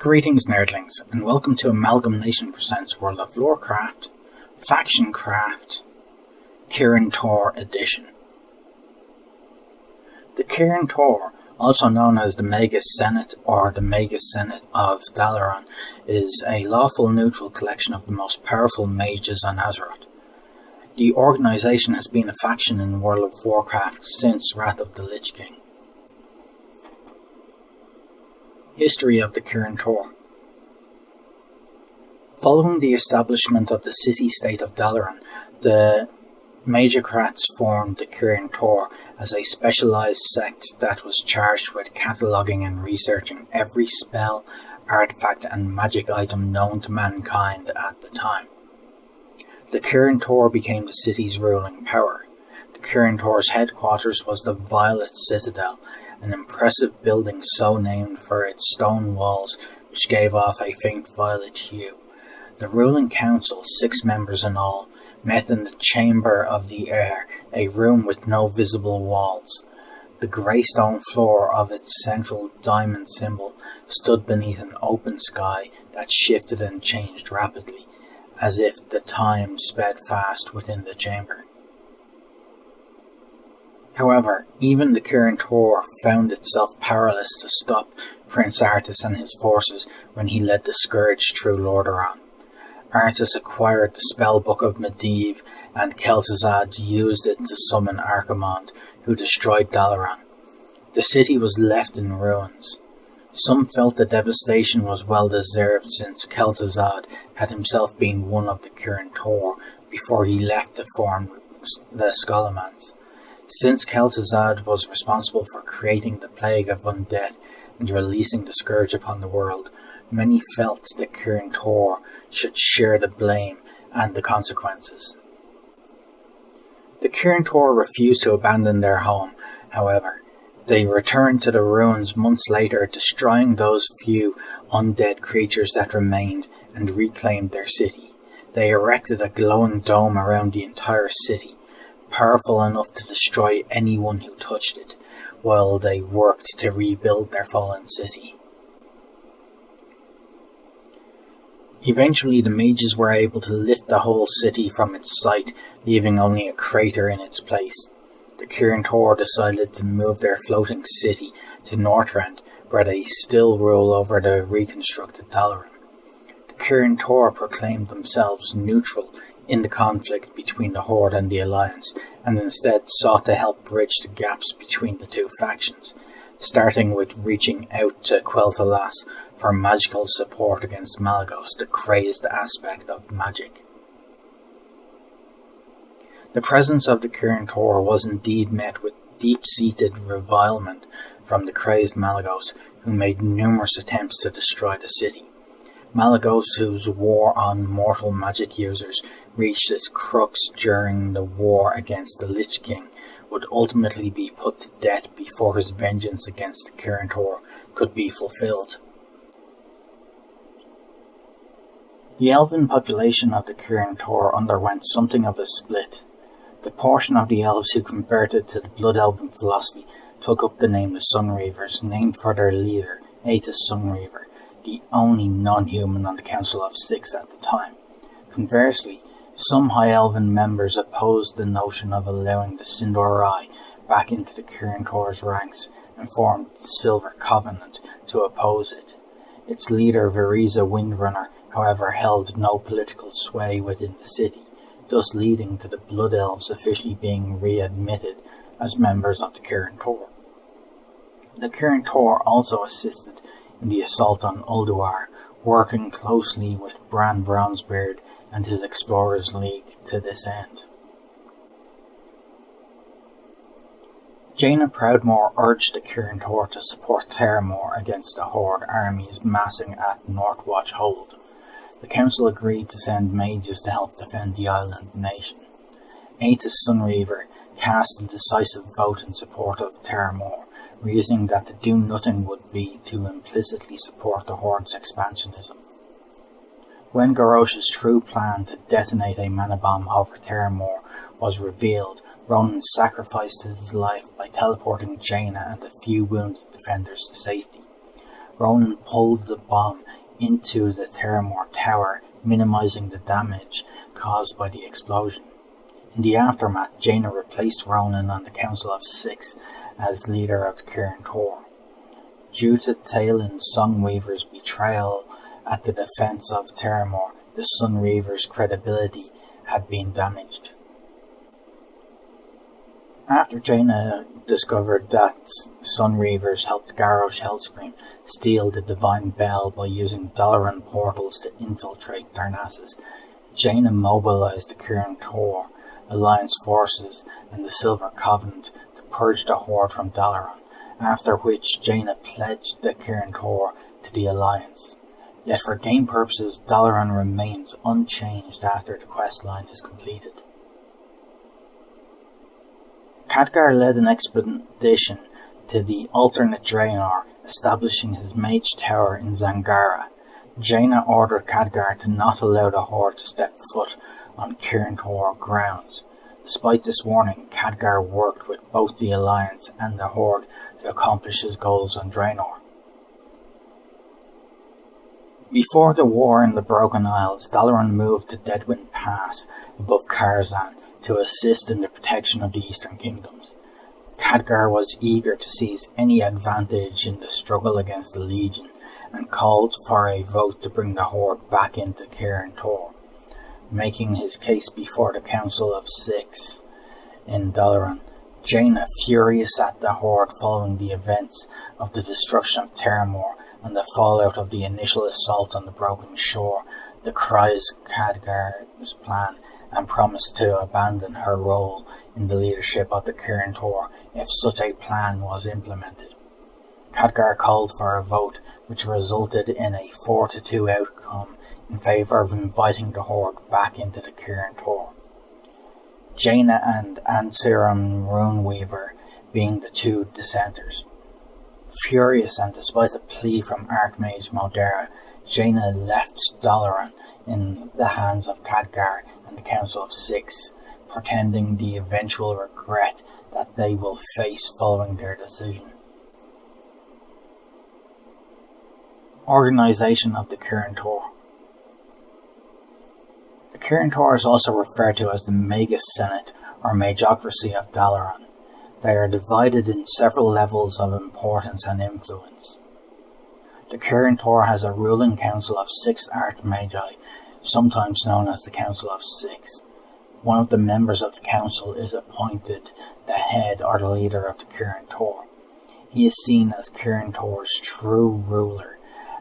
Greetings nerdlings, and welcome to AmalgamNation presents World of Loreccraft, Factioncraft, Kirin Tor edition. The Kirin Tor, also known as the Magus Senate or the Magus Senate of Dalaran, is a lawful neutral collection of the most powerful mages on Azeroth. The organisation has been a faction in World of Warcraft since Wrath of the Lich King. History of the Kirin Tor. Following the establishment of the city-state of Dalaran, the Magocrats formed the Kirin Tor as a specialised sect that was charged with cataloguing and researching every spell, artifact and magic item known to mankind at the time. The Kirin Tor became the city's ruling power. The Kirin Tor's headquarters was the Violet Citadel, an impressive building so named for its stone walls, which gave off a faint violet hue. The ruling council, 6 members in all, met in the Chamber of the Air, a room with no visible walls. The grey stone floor of its central diamond symbol stood beneath an open sky that shifted and changed rapidly, as if the time sped fast within the chamber. However, even the Kirin Tor found itself powerless to stop Prince Arthas and his forces when he led the Scourge through Lordaeron. Arthas acquired the spellbook of Medivh, and Kel'Thuzad used it to summon Archimonde, who destroyed Dalaran. The city was left in ruins. Some felt the devastation was well deserved, since Kel'Thuzad had himself been one of the Kirin Tor before he left to form the Scholomance. Since Kel'Thuzad was responsible for creating the Plague of Undeath and releasing the Scourge upon the world, many felt the Kirin Tor should share the blame and the consequences. The Kirin Tor refused to abandon their home, however. They returned to the ruins months later, destroying those few undead creatures that remained, and reclaimed their city. They erected a glowing dome around the entire city, powerful enough to destroy anyone who touched it, while they worked to rebuild their fallen city. Eventually the mages were able to lift the whole city from its site, leaving only a crater in its place. The Kirin Tor decided to move their floating city to Northrend, where they still rule over the reconstructed Dalaran. The Kirin Tor proclaimed themselves neutral in the conflict between the Horde and the Alliance, and instead sought to help bridge the gaps between the two factions, starting with reaching out to Quel'Thalas for magical support against Malygos, the crazed aspect of magic. The presence of the Kirin Tor was indeed met with deep-seated revilement from the crazed Malygos, who made numerous attempts to destroy the city. Malygos, whose war on mortal magic users reached its crux during the war against the Lich King, would ultimately be put to death before his vengeance against the Kirin Tor could be fulfilled. The elven population of the Kirin Tor underwent something of a split. The portion of the elves who converted to the Blood Elven philosophy took up the name the Sunreavers, named for their leader, Aetus Sunreaver, the only non-human on the Council of 6 at the time. Conversely, some High Elven members opposed the notion of allowing the Sin'dorei back into the Kirin Tor's ranks and formed the Silver Covenant to oppose it. Its leader, Veriza Windrunner, however, held no political sway within the city, thus leading to the Blood Elves officially being readmitted as members of the Kirin Tor. The Kirin Tor also assisted in the assault on Ulduar, working closely with Bran Bronzebeard and his Explorers League to this end. Jaina Proudmoore urged the Kirin Tor to support Terramore against the Horde armies massing at Northwatch Hold. The council agreed to send mages to help defend the island nation. Aetus Sunreaver cast a decisive vote in support of Terramore, reasoning that to do nothing would be to implicitly support the Horde's expansionism. When Garrosh's true plan to detonate a mana bomb over Terramore was revealed, Ronan sacrificed his life by teleporting Jaina and a few wounded defenders to safety. Ronan pulled the bomb into the Theramore Tower, minimizing the damage caused by the explosion. In the aftermath, Jaina replaced Ronan on the Council of Six as leader of the Kirin Tor. Due to Talin's Sunweaver's betrayal at the defense of Theramore, the Sunweaver's credibility had been damaged. After Jaina discovered that Sunweavers helped Garrosh Hellscream steal the Divine Bell by using Dalaran portals to infiltrate Darnassus, Jaina mobilized the Kirin Tor, Alliance forces, and the Silver Covenant to purge the Horde from Dalaran, after which Jaina pledged the Kirin Tor to the Alliance. Yet for game purposes, Dalaran remains unchanged after the questline is completed. Khadgar led an expedition to the alternate Draenor, establishing his mage tower in Zangara. Jaina ordered Khadgar to not allow the Horde to step foot on Kirin Tor grounds. Despite this warning, Khadgar worked with both the Alliance and the Horde to accomplish his goals on Draenor. Before the war in the Broken Isles, Dalaran moved to Deadwind Pass above Karzan to assist in the protection of the Eastern Kingdoms. Khadgar was eager to seize any advantage in the struggle against the Legion and called for a vote to bring the Horde back into Kirin Tor, making his case before the Council of Six in Dalaran. Jaina, furious at the Horde following the events of the destruction of Theramore and the fallout of the initial assault on the Broken Shore, decries Khadgar's plan and promised to abandon her role in the leadership of the Kirin Tor if such a plan was implemented. Khadgar called for a vote, which resulted in a 4-2 outcome in favour of inviting the Horde back into the Kirin Tor. Jaina and Ansiram Runeweaver being the two dissenters. Furious and despite a plea from Archmage Modera, Jaina left Dalaran in the hands of Khadgar and the Council of Six, portending the eventual regret that they will face following their decision. Organisation of the Kirin Tor. The Kirin Tor is also referred to as the Magus Senate or Magocracy of Dalaran. They are divided in several levels of importance and influence. The Kirin Tor has a ruling council of 6 Archmagi, sometimes known as the Council of Six. One of the members of the council is appointed the head or the leader of the Kirin Tor. He is seen as Kirin Tor's true ruler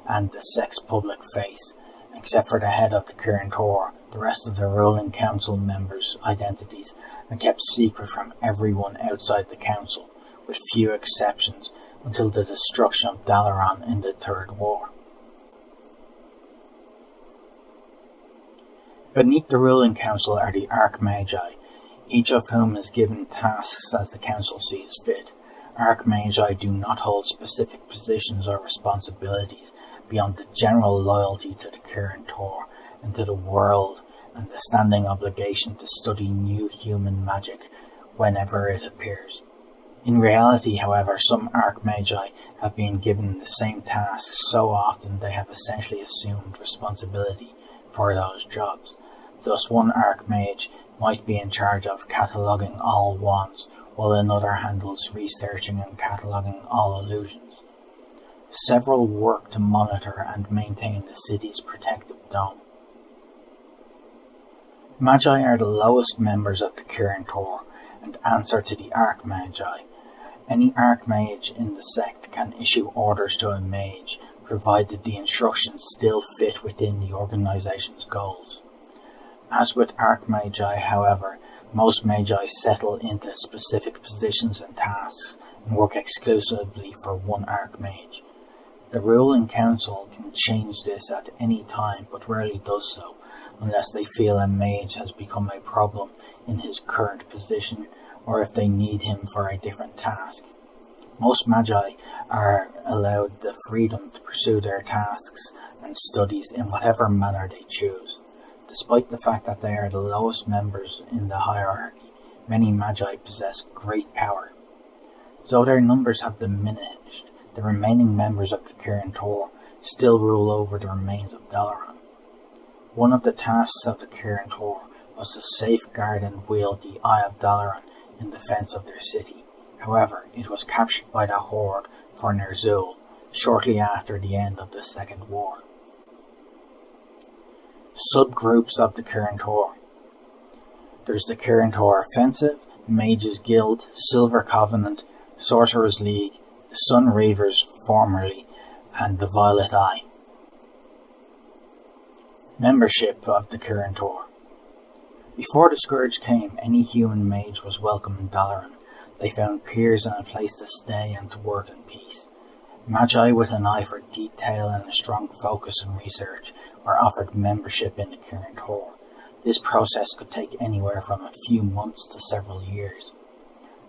and the Sex public face. Except for the head of the Kirin Tor, the rest of the ruling council members' identities are kept secret from everyone outside the council, with few exceptions, until the destruction of Dalaran in the Third War. Beneath the ruling council are the Archmagi, each of whom is given tasks as the council sees fit. Archmagi do not hold specific positions or responsibilities beyond the general loyalty to the Kirin Tor and to the world, and the standing obligation to study new human magic whenever it appears. In reality, however, some Archmagi have been given the same tasks so often they have essentially assumed responsibility for those jobs. Thus, one Archmage might be in charge of cataloguing all wands, while another handles researching and cataloguing all illusions. Several work to monitor and maintain the city's protective dome. Magi are the lowest members of the Kirin Tor and answer to the Archmagi. Any Archmage in the sect can issue orders to a mage, provided the instructions still fit within the organization's goals. As with Archmagi, however, most Magi settle into specific positions and tasks and work exclusively for one Archmage. The ruling council can change this at any time, but rarely does so, unless they feel a mage has become a problem in his current position, or if they need him for a different task. Most Magi are allowed the freedom to pursue their tasks and studies in whatever manner they choose. Despite the fact that they are the lowest members in the hierarchy, many Magi possess great power. Though their numbers have diminished, the remaining members of the Kirin Tor still rule over the remains of Dalaran. One of the tasks of the Kirin Tor was to safeguard and wield the Eye of Dalaran in defense of their city. However, it was captured by the Horde for Ner'zhul shortly after the end of the Second War. Subgroups of the Kirin Tor. There's the Kirin Tor Offensive, Mages Guild, Silver Covenant, Sorcerers League, the Sun Reavers formerly, and the Violet Eye. Membership of the Kirin Tor. Before the Scourge came, any human mage was welcome in Dalaran. They found peers and a place to stay and to work in peace. Magi with an eye for detail and a strong focus on research were offered membership in the Kirin Tor. This process could take anywhere from a few months to several years.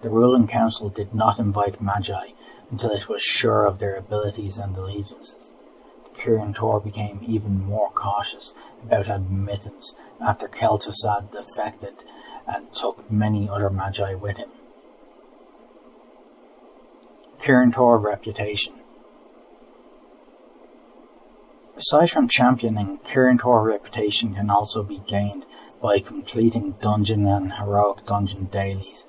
The ruling council did not invite Magi until it was sure of their abilities and allegiances. The Kirin Tor became even more cautious about admittance after Kel'Thuzad defected and took many other Magi with him. Kirin Tor reputation. Aside from championing, Kirin Tor reputation can also be gained by completing dungeon and heroic dungeon dailies,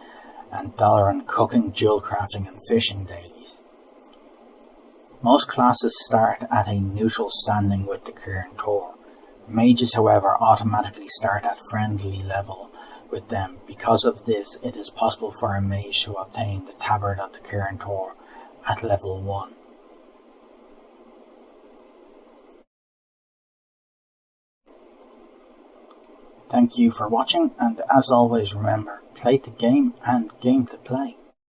and Dalaran cooking, jewel crafting and fishing dailies. Most classes start at a neutral standing with the Kirin Tor. Mages, however, automatically start at friendly level with them. Because of this, it is possible for a mage to obtain the Tabard of the Kirin Tor at level 1. Thank you for watching, and as always remember, play to game and game to play.